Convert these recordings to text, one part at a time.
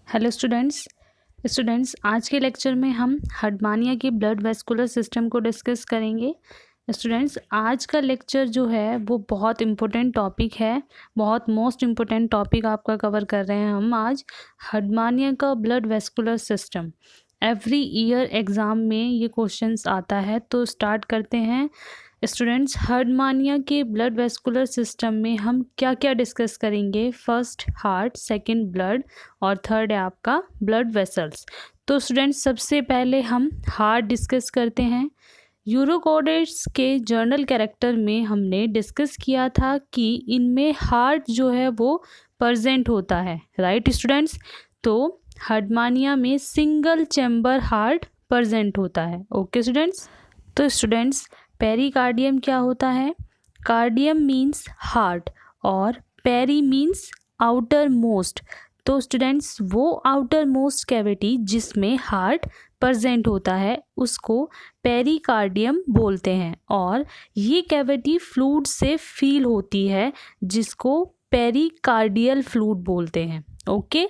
Hello students आज के lecture में हम हर्टमानिया के ब्लड वेस्कुलर सिस्टम को डिस्कस करेंगे। स्टूडेंट्स आज का लेक्चर जो है वो बहुत इम्पोर्टेंट टॉपिक है, बहुत मोस्ट इम्पोर्टेंट टॉपिक आपका कवर कर रहे हैं हम आज। हर्टमानिया का blood vascular system every year exam में ये क्वेश्चंस आता है, तो स्टार्ट करते हैं। स्टूडेंट्स हर्टमानिया के ब्लड वेस्कुलर सिस्टम में हम क्या क्या डिस्कस करेंगे। फर्स्ट हार्ट, सेकंड ब्लड और थर्ड है आपका ब्लड वेसल्स। तो स्टूडेंट्स सबसे पहले हम हार्ट डिस्कस करते हैं। यूरोकोडेट्स के जर्नल कैरेक्टर में हमने डिस्कस किया था कि इनमें हार्ट जो है वो प्रेजेंट होता है, राइट स्टूडेंट्स। तो हर्टमानिया में सिंगल चैम्बर हार्ट प्रेजेंट होता है। Okay students. तो स्टूडेंट्स पेरिकार्डियम क्या होता है? कार्डियम मीन्स हार्ट और पेरी मीन्स आउटर मोस्ट। तो स्टूडेंट्स वो आउटर मोस्ट कैविटी जिसमें हार्ट प्रेजेंट होता है उसको पेरिकार्डियम बोलते हैं, और ये कैविटी फ्लूइड से फील होती है जिसको पेरिकार्डियल फ्लूइड बोलते हैं। ओके।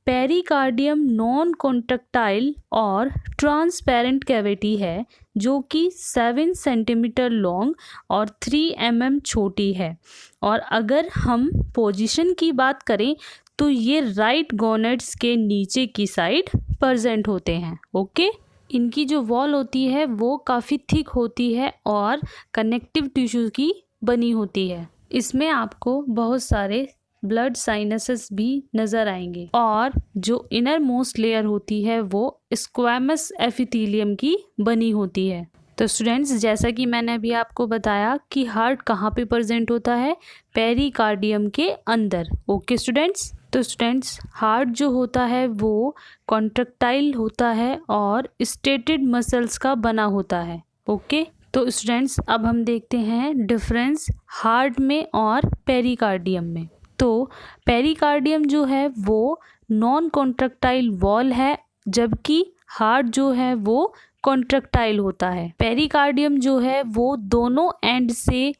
पेरिकार्डियम नॉन कॉन्ट्रैक्टाइल और ट्रांसपेरेंट कैविटी है जो कि 7 सेंटीमीटर लॉन्ग और 3 mm छोटी है। और अगर हम पोजीशन की बात करें तो ये राइट गोनेड्स के नीचे की साइड प्रेजेंट होते हैं। ओके। इनकी जो वॉल होती है वो काफ़ी थिक होती है और कनेक्टिव टिश्यू की बनी होती है। इसमें आपको बहुत सारे ब्लड साइनसेस भी नज़र आएंगे, और जो इनर मोस्ट लेयर होती है वो स्क्वैमस एपिथेलियम की बनी होती है। तो स्टूडेंट्स जैसा कि मैंने अभी आपको बताया कि हार्ट कहाँ पे प्रेजेंट होता है, पेरिकार्डियम के अंदर। Okay students. तो स्टूडेंट्स हार्ट जो होता है वो कॉन्ट्रैक्टाइल होता है और स्टेटेड मसल्स का बना होता है। ओके। तो स्टूडेंट्स अब हम देखते हैं डिफरेंस हार्ट में और पेरिकार्डियम में। तो पेरिकार्डियम जो है वो नॉन कॉन्ट्रैक्टाइल वॉल है, जबकि हार्ट जो है वो कॉन्ट्रैक्टाइल होता है। पेरिकार्डियम जो है वो दोनों एंड से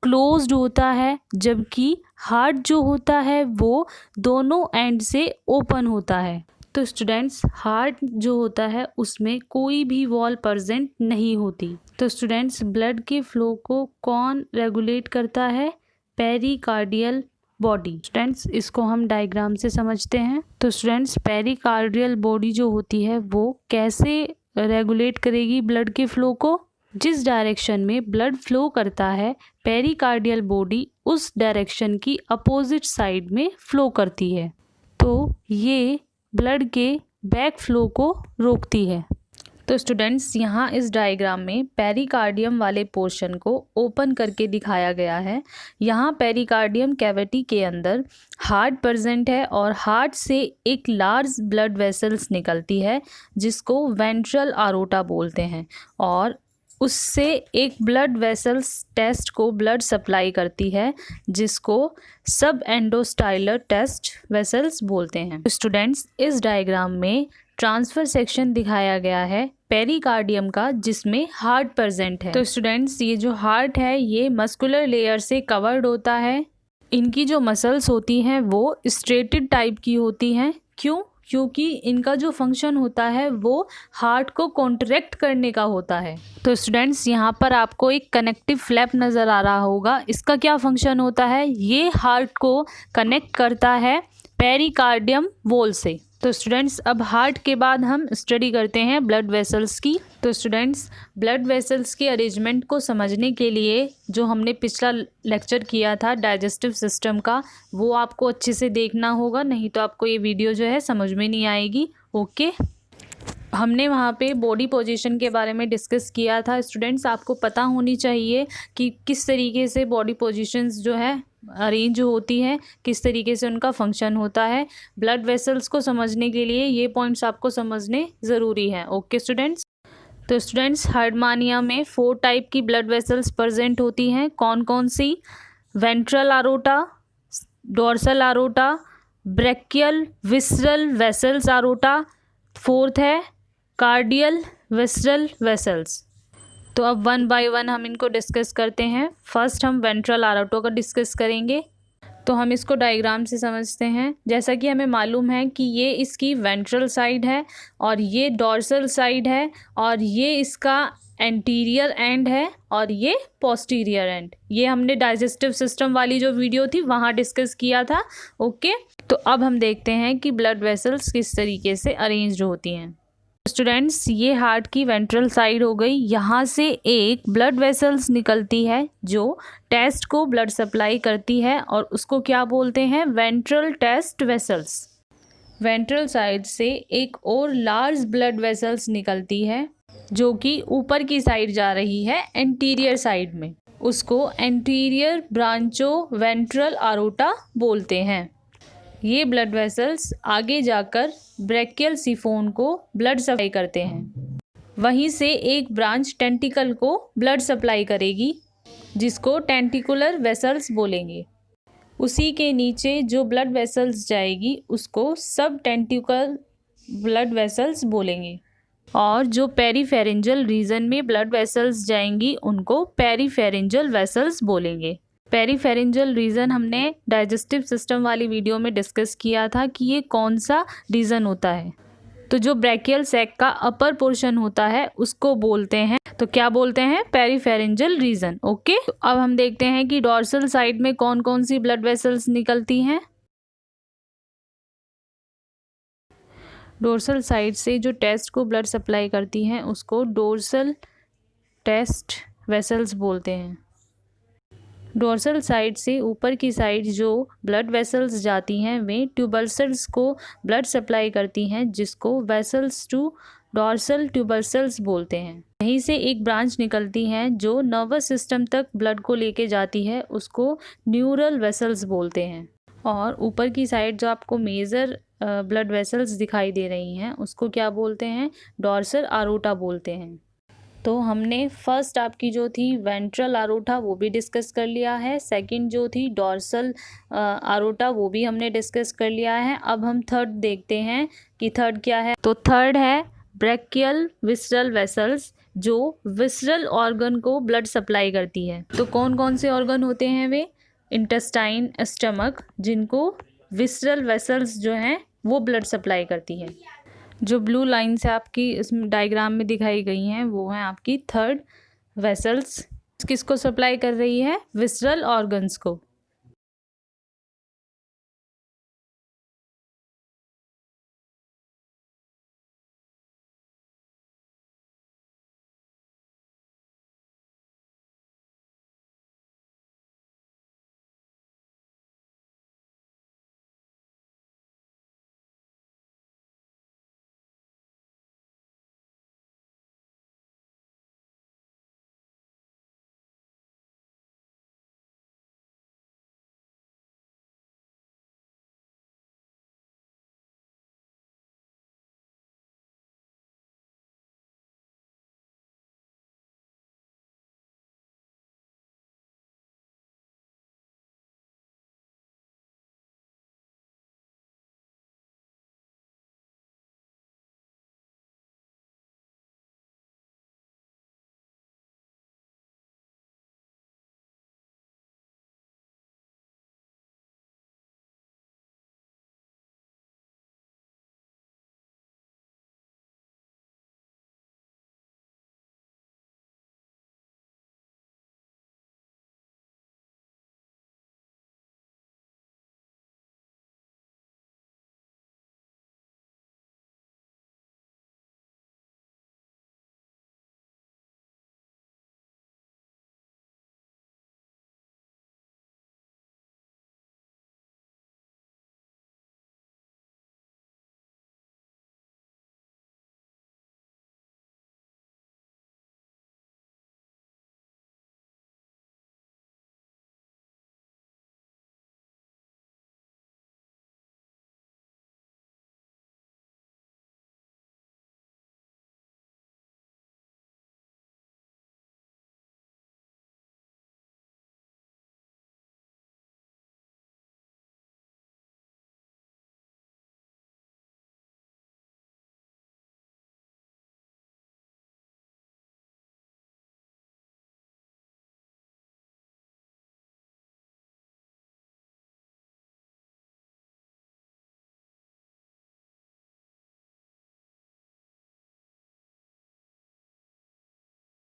क्लोज्ड होता है, जबकि हार्ट जो होता है वो दोनों एंड से ओपन होता है। तो स्टूडेंट्स हार्ट जो होता है उसमें कोई भी वॉल प्रेजेंट नहीं होती। तो स्टूडेंट्स ब्लड के फ्लो को कौन रेगुलेट करता है? Pericardial body. स्टूडेंट्स इसको हम डायग्राम से समझते हैं। तो स्टूडेंट्स पेरिकार्डियल बॉडी जो होती है वो कैसे रेगुलेट करेगी ब्लड के फ्लो को? जिस डायरेक्शन में ब्लड फ्लो करता है पेरिकार्डियल बॉडी उस डायरेक्शन की अपोजिट साइड में फ्लो करती है, तो ये ब्लड के बैक फ्लो को रोकती है। तो स्टूडेंट्स यहाँ इस डायग्राम में पेरिकार्डियम वाले पोर्शन को ओपन करके दिखाया गया है। यहाँ पेरिकार्डियम कैविटी के अंदर हार्ट प्रेजेंट है और हार्ट से एक लार्ज ब्लड वेसल्स निकलती है जिसको वेंट्रल आरोटा बोलते हैं, और उससे एक ब्लड वेसल्स टेस्ट को ब्लड सप्लाई करती है जिसको सब एंडोस्टाइलर टेस्ट वेसल्स बोलते हैं। स्टूडेंट्स इस डायग्राम में ट्रांसफर सेक्शन दिखाया गया है पेरिकार्डियम का जिसमें हार्ट प्रेजेंट है। तो स्टूडेंट्स ये जो हार्ट है ये मस्कुलर लेयर से कवर्ड होता है। इनकी जो मसल्स होती हैं वो स्ट्रेटेड टाइप की होती हैं। क्यों? क्योंकि इनका जो फंक्शन होता है वो हार्ट को कॉन्ट्रैक्ट करने का होता है। तो स्टूडेंट्स यहाँ पर आपको एक कनेक्टिव फ्लैप नज़र आ रहा होगा। इसका क्या फंक्शन होता है? ये हार्ट को कनेक्ट करता है पेरिकार्डियम वॉल से। तो स्टूडेंट्स अब हार्ट के बाद हम स्टडी करते हैं ब्लड वेसल्स की। तो स्टूडेंट्स ब्लड वेसल्स के अरेंजमेंट को समझने के लिए जो हमने पिछला लेक्चर किया था डाइजेस्टिव सिस्टम का, वो आपको अच्छे से देखना होगा, नहीं तो आपको ये वीडियो जो है समझ में नहीं आएगी। ओके। हमने वहाँ पे बॉडी पोजीशन के बारे में डिस्कस किया था। स्टूडेंट्स आपको पता होनी चाहिए कि किस तरीके से बॉडी पोजीशंस जो है अरेंज होती है, किस तरीके से उनका फंक्शन होता है। ब्लड वेसल्स को समझने के लिए ये पॉइंट्स आपको समझने ज़रूरी हैं। Okay students. तो स्टूडेंट्स हर्टमानिया में 4 टाइप की ब्लड वेसल्स प्रेजेंट होती हैं। कौन कौन सी? Ventral aorta, dorsal aorta, brachial visceral vessels aorta, fourth है कार्डियल विसरल वेसल्स। तो अब 1 बाय 1 हम इनको डिस्कस करते हैं। फर्स्ट हम वेंट्रल आरोटा का डिस्कस करेंगे। तो हम इसको डायग्राम से समझते हैं। जैसा कि हमें मालूम है कि ये इसकी वेंट्रल साइड है और ये डॉर्सल साइड है और ये इसका एंटीरियर एंड है और ये पोस्टीरियर एंड। ये हमने डाइजेस्टिव सिस्टम वाली जो वीडियो थी वहाँ डिस्कस किया था। ओके, तो अब हम देखते हैं कि ब्लड वेसल्स किस तरीके से अरेंज्ड होती हैं। स्टूडेंट्स, ये हार्ट की वेंट्रल साइड हो गई। यहाँ से एक ब्लड वेसल्स निकलती है जो टेस्ट को ब्लड सप्लाई करती है और उसको क्या बोलते हैं? Ventral test vessels. Ventral side से एक और लार्ज ब्लड वेसल्स निकलती है जो कि ऊपर की साइड जा रही है एंटीरियर साइड में। उसको एंटीरियर ब्रांचो वेंट्रल आरोटा बोलते हैं। ये ब्लड वेसल्स आगे जाकर ब्रैकियल सिफोन को ब्लड सप्लाई करते हैं। वहीं से एक ब्रांच टेंटिकल को ब्लड सप्लाई करेगी जिसको टेंटिकुलर वेसल्स बोलेंगे। उसी के नीचे जो ब्लड वेसल्स जाएगी उसको सब टेंटिकल ब्लड वेसल्स बोलेंगे और जो पेरीफेरेंजियल रीजन में ब्लड वेसल्स जाएंगी उनको पेरीफेरेंजियल वेसल्स बोलेंगे। पेरीफेरेंजियल रीजन हमने डाइजेस्टिव सिस्टम वाली वीडियो में डिस्कस किया था कि ये कौन सा रीजन होता है। तो जो ब्रैकियल सैक का अपर पोर्शन होता है उसको बोलते हैं, तो क्या बोलते हैं? Peripharyngeal reason. ओके, तो अब हम देखते हैं कि डॉर्सल साइड में कौन कौन सी ब्लड वेसल्स निकलती हैं। डोर्सल साइड से जो टेस्ट को ब्लड सप्लाई करती हैं उसको डोर्सल टेस्ट वेसल्स बोलते हैं। डोर्सल साइड से ऊपर की साइड जो ब्लड वेसल्स जाती हैं वे ट्यूबरसल्स को ब्लड सप्लाई करती हैं जिसको वेसल्स टू डोर्सल ट्यूबरसल्स बोलते हैं। यहीं से एक ब्रांच निकलती है जो नर्वस सिस्टम तक ब्लड को लेके जाती है, उसको न्यूरल वेसल्स बोलते हैं। और ऊपर की साइड जो आपको मेजर ब्लड वेसल्स दिखाई दे रही हैं उसको क्या बोलते हैं? डोर्सल आरोटा बोलते हैं। तो हमने फर्स्ट आपकी जो थी वेंट्रल आरोटा वो भी डिस्कस कर लिया है। सेकंड जो थी डोर्सल आरोटा वो भी हमने डिस्कस कर लिया है। अब हम थर्ड देखते हैं कि थर्ड क्या है। तो थर्ड है ब्रैकियल विसरल वेसल्स जो विसरल ऑर्गन को ब्लड सप्लाई करती है। तो कौन कौन से ऑर्गन होते हैं वे? इंटेस्टाइन, स्टमक, जिनको विसरल वेसल्स जो हैं वो ब्लड सप्लाई करती है। जो ब्लू लाइन्स आपकी इस डायग्राम में दिखाई गई हैं वो हैं आपकी थर्ड वेसल्स। किसको सप्लाई कर रही है? विसरल ऑर्गन्स को।